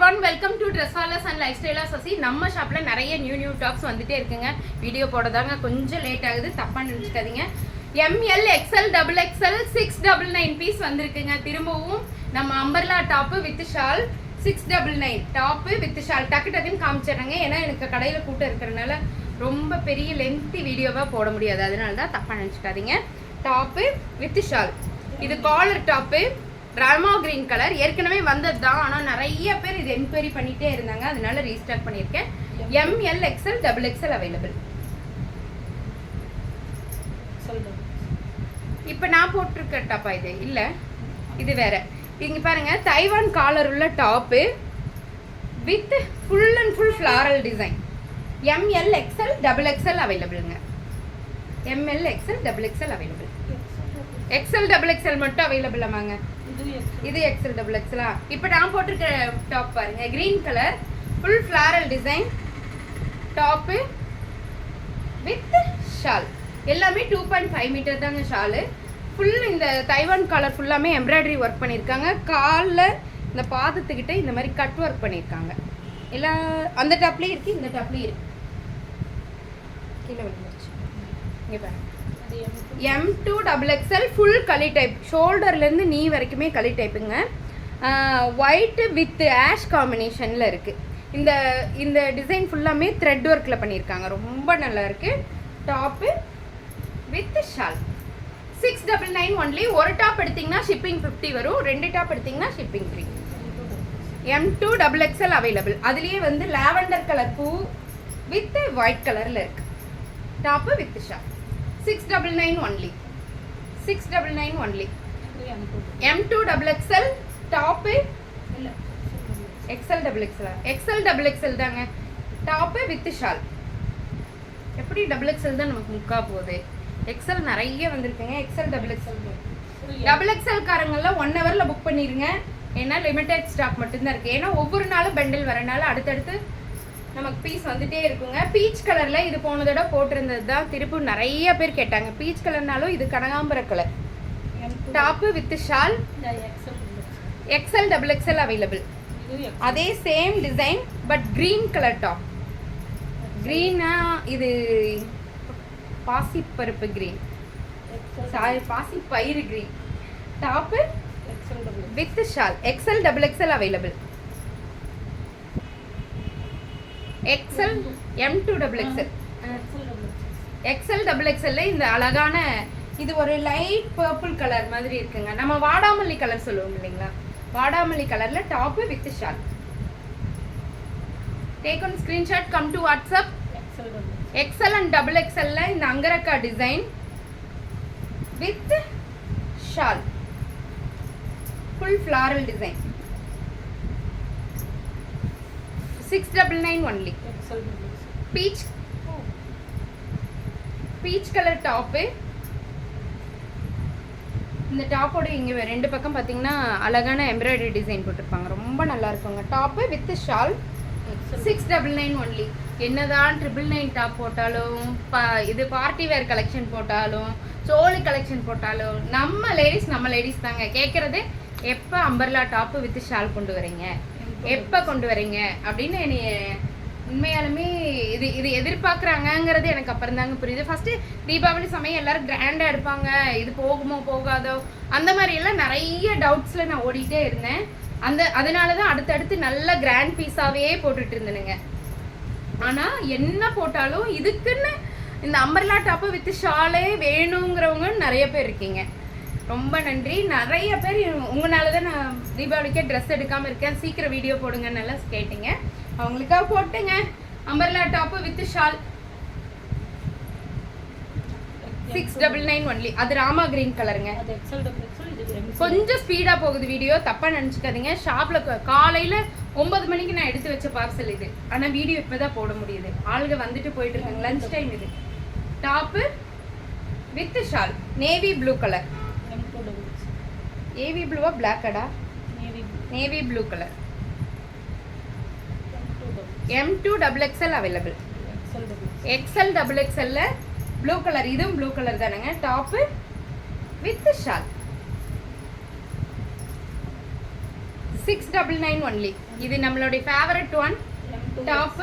everyone, welcome to Dresswallas and Lifestyle Sasi. நம்ம ஷாப்ல நிறைய நியூ டாப்ஸ் வந்துட்டே இருக்குங்க. வீடியோ போடதாங்க கொஞ்சம் லேட் ஆகுது, தப்பா நினைச்சுக்காதீங்க. ML XL XXL 699 பீஸ் வந்திருக்குங்க. திரும்பவும் நம்ம umbrella top with shawl 699 top with shawl டக்கு டக்குன்னு காமிச்சிடுறேங்க. ஏன்னா எனக்கு கடையில கூட்டம் இருக்கிறதுனால ரொம்ப பெரிய லென்த்தி வீடியோவா போட முடியாது, அதனால தான் தப்பா நினைச்சுக்காதீங்க. டாப் வித் ஷால், இது collar top, Rama green colour. ஏற்கனவே வந்தது தான், ஆனால் நிறைய பேர் இது என்கொயரி பண்ணிட்டே இருந்தாங்க, அதனால ரீஸ்டாக் பண்ணியிருக்கேன். ML XL XXL available. இப்போ நான் போட்டிருக்க டாப்பா இது இல்லை, இது வேற. இங்கே பாருங்க, தைவான் காலர் உள்ள top with full and full floral design. ML XL XXL அவைலபிளுங்க. ML XL XXL available. XL XXL மட்டும் அவைலபிள் ஆமாங்க. இது XL XXL. இப்போ நான் போட்டிருக்க டாப் பாருங்க, green colour full floral design top with shawl. எல்லாமே 2.5 மீட்டர் தாங்க ஷாலு. ஃபுல் இந்த தைவான் காலர் ஃபுல்லாமே எம்ப்ராய்டரி ஒர்க் பண்ணியிருக்காங்க. காலில் இந்த பாதத்துக்கிட்ட இந்த மாதிரி கட் ஒர்க் பண்ணியிருக்காங்க. எல்லாம் அந்த டாப்லேயும் இருக்குது, இந்த டாப்லேயும் இருக்குது. கீழே விழுந்துருச்சு. இங்கே பாருங்க, M2 XXL ஃபுல் களி டைப், ஷோல்டர்லேருந்து நீ வரைக்குமே களி டைப்புங்க. ஒயிட் வித் ஆஷ் காம்பினேஷனில் இருக்குது. இந்த இந்த டிசைன் ஃபுல்லாமே த்ரெட் ஒர்க்கில் பண்ணியிருக்காங்க, ரொம்ப நல்லா இருக்குது. Top with shawl 699 only. ஒரு டாப் எடுத்திங்கன்னா ஷிப்பிங் 50 வரும், 2 டாப் எடுத்திங்கன்னா shipping free. M2 XXL available. அதுலேயே வந்து லாவெண்டர் கலர் பூ வித் ஒயிட் கலரில் இருக்குது. Top with shawl 699 only. 699 only. M2 XXL top இல்ல, XL XXL. XL XXL தாங்க டாப்பு வித் ஷால். எப்படி XXL தான் நமக்கு முக்கா போகுது. XL நிறைய வந்திருக்குங்க. XL XXL காரங்கெல்லாம் 1 ஹவர்ல புக் பண்ணிருங்க. ஏன்னா லிமிடெட் ஸ்டாக் மட்டும்தான் இருக்கு. ஏன்னா ஒவ்வொரு நாளும் பெண்டில் வரனால அடுத்தடுத்து நமக்கு பீஸ் வந்துட்டே இருக்குங்க. பீச் கலர்ல இது போன தடவை போட்டிருந்தது தான், திருப்பி நிறைய பேர் கேட்டாங்க. பீச் கலர்னாலும் இது கனகாம்பர colour. Top with shawl XL XXL available. அதே same design but green colour top. கிரீனா இது பாசிப்பருப்பு கிரீன், சாரி பாசிப்பயிறு green. Top with shawl XL XXL available. XL M2 XXL. XL XXL இந்த அழகான இது ஒரு லைட் பர்பிள் கலர் மாதிரி இருக்குங்க. நம்ம வாடாமல்லி கலர் சொல்லுவோம் இல்லைங்களா, வாடாமல்லி கலர்ல top with shawl. Take one screenshot, come to WhatsApp. XL and XXL ல இந்த angrakha design with shawl, full floral design. 699 only. Peach colour top. இந்த டாப்போட இங்கே 2 பக்கம் பார்த்தீங்கன்னா அழகான எம்ப்ராய்டரி டிசைன் போட்டிருப்பாங்க, ரொம்ப நல்லா இருக்குங்க. Top with shawl 699 only. என்னதான் 999 டாப் போட்டாலும், இது பார்ட்டி வேர் கலெக்ஷன் போட்டாலும், சோலி கலெக்ஷன் போட்டாலும் நம்ம லேடிஸ் தாங்க கேட்குறது, எப்போ அம்பர்லா டாப்பு வித் ஷால் கொண்டு வரீங்க, எப்போ கொண்டு வரீங்க அப்படின்னு என்னை உண்மையாலுமே இது எதிர்பார்க்குறாங்கங்கிறது எனக்கு அப்புறம் தாங்க புரியுது. ஃபஸ்ட்டு தீபாவளி சமயம் எல்லாரும் கிராண்டாக எடுப்பாங்க, இது போகுமோ போகாதோ அந்த மாதிரியெல்லாம் நிறைய டவுட்ஸில் நான் ஓடிட்டே இருந்தேன். அதனால தான் அடுத்தடுத்து நல்ல கிராண்ட் பீஸாகவே போட்டுட்டு இருந்தேனுங்க. ஆனால் என்ன போட்டாலும் இதுக்குன்னு இந்த அம்பர்லா டாப்பு வித் ஷாலே வேணுங்கிறவங்க நிறைய பேர் இருக்கீங்க, ரொம்ப நன்றி. நிறைய பேர் உங்களால தான் நான் தீபாவளிக்கே ட்ரெஸ் எடுக்காமல் இருக்கேன், சீக்கிரம் வீடியோ போடுங்கன்னு நல்லா கேட்டீங்க, அவங்களுக்காக போட்டுங்க. Umbrella top with shawl 699 only. அது ராமா கிரீன் கலருங்க. கொஞ்சம் ஸ்பீடாக போகுது வீடியோ, தப்பாக நினச்சிக்காதீங்க. ஷாப்பில் காலையில் 9 மணிக்கு நான் எடுத்து வச்ச பார்சல் இது, ஆனால் வீடியோ இப்போ தான் போட முடியுது, ஆளுங்க வந்துட்டு போயிட்டு இருக்காங்க, லஞ்ச் டைம் இது. Top with shawl navy blue colour. ஏவி ப்ளூவா பிளாக்கடா? Navy blue colour. M2 XXL available. XL XXL blue colour, இதுவும் ப்ளூ கலர் தானேங்க. Top with shawl 699 only. இது நம்மளுடைய favourite one. Top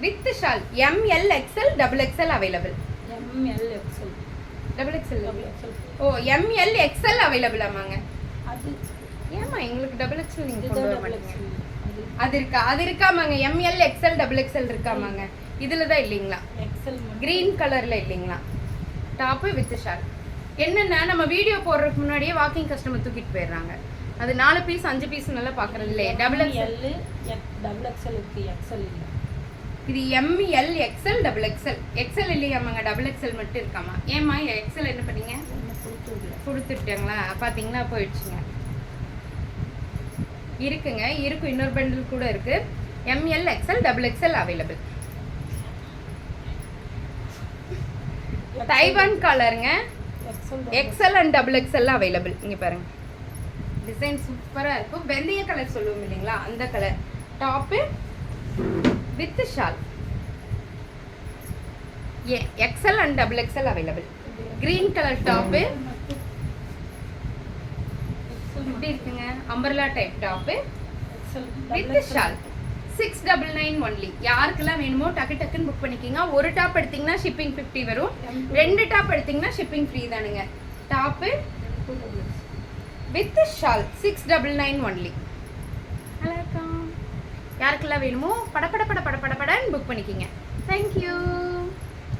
with shawl ML XL double XL available. ML XL double XL. ஓ ML XL available ஆமாங்க. அது ஏமா எங்களுக்கு double XL நீங்க கொண்டு வர மாட்டீங்க? அது இருக்காமாங்க. ML XL டபுள் XL இருக்காமாங்க. இதுல தான் இல்லீங்களா? XL கிரீன் கலர்ல இல்லீங்களா? Top with shawl. என்னன்னா நம்ம வீடியோ போடுறதுக்கு முன்னாடியே வாக்கிங் கஸ்டமர் தூக்கிட்டு போயிடுறாங்க. அது 4 பீஸ் 5 பீஸ் நல்லா பாக்குறது இல்லையே. டபுள் XL டபுள் XL இருக்கு, XL இல்ல. இது ML XL double XL. XL இல்லையாமாங்க, டபுள் XL மட்டும் இருக்காமா? ஏமா XL என்ன பண்ணீங்க? கொடுத்துட்டாங்களா? பாத்தீங்களா போயிடுச்சுங்க. இருக்குங்க, இருக்கும். இன்னொரு பண்டில் கூட இருக்கு. ML XL double XL available. Taiwan காலருங்க. XL and double XL available. இங்க பாருங்க, டிசைன் சூப்பரா இருக்கும். வெந்தய கலர் சொல்லுவோம் இல்லைங்களா, அந்த colour. Top with shawl. XL and double XL available. Green colour top. எப்படி இருக்குங்க? Umbrella type top with shawl. 699 only. யாருக்கெல்லாம் வேணுமோ டக்கு டக்குன்னு புக் பண்ணிக்கிங்க. ஒரு டாப் எடுத்தீங்கன்னா ஷிப்பிங் 50 வரும். 2 டாப் எடுத்தீங்கன்னா ஷிப்பிங் ஃப்ரீ தானுங்க. Top with shawl 699 only. நல்லா இருக்கா? யாருக்கெல்லாம் வேணுமோ படன்னு புக் பண்ணிக்கிங்க. தேங்க்யூ.